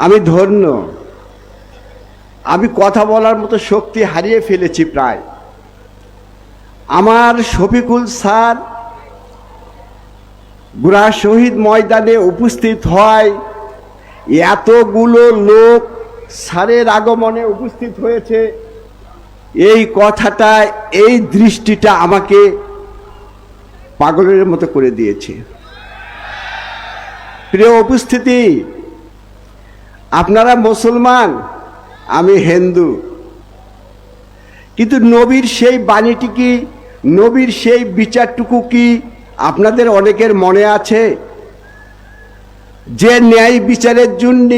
আমি ধন্য, আমি কথা বলার মতো শক্তি হারিয়ে ফেলেছি প্রায়। আমার শফিকুল স্যার বুড়া শহীদ ময়দানে উপস্থিত হয়, এতগুলো লোক স্যারের আগমনে উপস্থিত হয়েছে, এই কথাটা, এই দৃষ্টিটা আমাকে পাগলের মতো করে দিয়েছে। প্রিয় উপস্থিতি, আপনারা মুসলমান, আমি হিন্দু, কিন্তু নবীর সেই বাণীটি কি, নবীর সেই বিচারটুকু কি আপনাদের অনেকের মনে আছে? যে ন্যায় বিচারের জন্য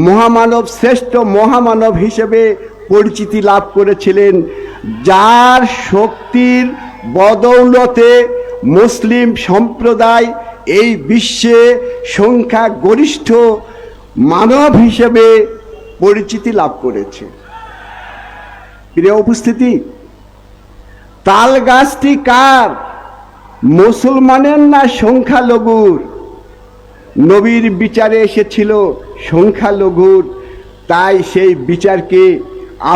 মহামানব, শ্রেষ্ঠ মহামানব হিসেবে পরিচিতি লাভ করেছিলেন, যার শক্তির বদৌলতে মুসলিম সম্প্রদায় এই বিশ্বে সংখ্যা গরিষ্ঠ মানব হিসেবে পরিচিতি লাভ করেছে। প্রিয় উপস্থিতি, তাল গাছটি কার? মুসলমানের না সংখ্যালঘুর? নবীর বিচারে এসেছিল সংখ্যালঘুর, তাই সেই বিচারকে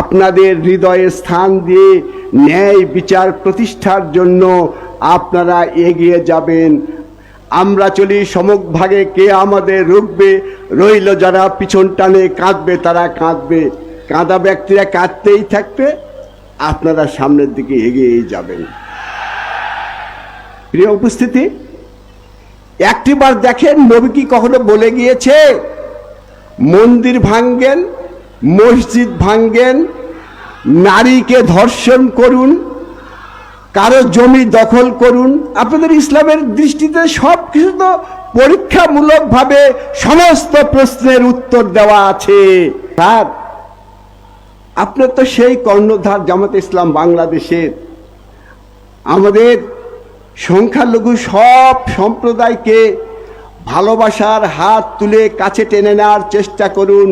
আপনাদের হৃদয়ে স্থান দিয়ে ন্যায় বিচার প্রতিষ্ঠার জন্য আপনারা এগিয়ে যাবেন। আমরা চলি সমভাগে, কে আমাদের রুখবে? রইল যারা পিছন টানে, কাঁদবে তারা কাঁদবে, কাঁদা ব্যক্তিরা কাঁদতেই থাকবে, আপনারা সামনের দিকে এগিয়েই যাবেন। প্রিয় উপস্থিতি, একটিবার দেখেন নবী কি কখনো বলে গিয়েছে মন্দির ভাঙ্গেন, মসজিদ ভাঙ্গেন, নারীকে ধর্ষণ করুন, কারো জমি দখল করুন? আপনাদের ইসলামের দৃষ্টিতে সব কিছু তো পরীক্ষামূলকভাবে সমস্ত প্রশ্নের উত্তর দেওয়া আছে। স্যার, আপনার তো সেই কর্ণধার জামাতে ইসলাম বাংলাদেশের, আমাদের সংখ্যালঘু সব সম্প্রদায়কে ভালোবাসার হাত তুলে কাছে টেনে নেওয়ার চেষ্টা করুন।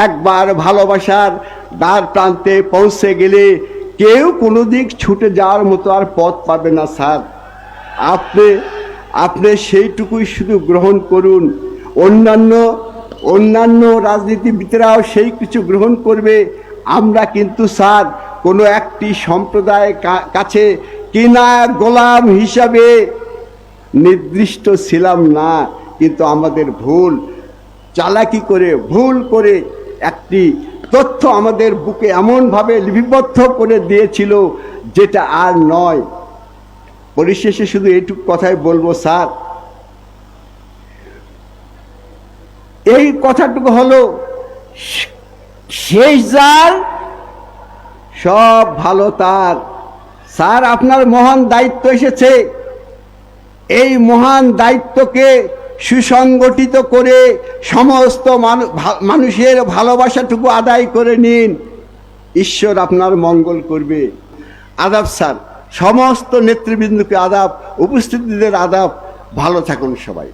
একবার ভালোবাসার দ্বার প্রান্তে পৌঁছে গেলে কেউ কোনো দিক ছুটে যাওয়ার মতো আর পথ পাবে না। স্যার, আপনি সেইটুকুই শুধু গ্রহণ করুন, অন্যান্য রাজনীতিবিদরাও সেই কিছু গ্রহণ করবে। আমরা কিন্তু স্যার কোনো একটি সম্প্রদায়ের কাছে কিনা গোলাম হিসাবে নির্দিষ্ট ছিলাম না, কিন্তু আমাদের চালাকি করে, ভুল করে একটি তথ্য আমাদের বুকে এমনভাবে লিপিবদ্ধ করে দিয়েছিল যেটা আর নয়। পরিশেষে শুধু এইটুকু কথাই বলবো স্যার, এই কথাটুকু হলো, শেষ যার সব ভালো তার। স্যার, আপনার মহান দায়িত্ব এসেছে, এই মহান দায়িত্বকে সুসংগঠিত করে সমস্ত মানুষের ভালোবাসাটুকু আদায় করে নিন, ঈশ্বর আপনার মঙ্গল করবে। আদাব স্যার, সমস্ত নেতৃবৃন্দকে আদাব, উপস্থিতিদের আদাব। ভালো থাকুন সবাই।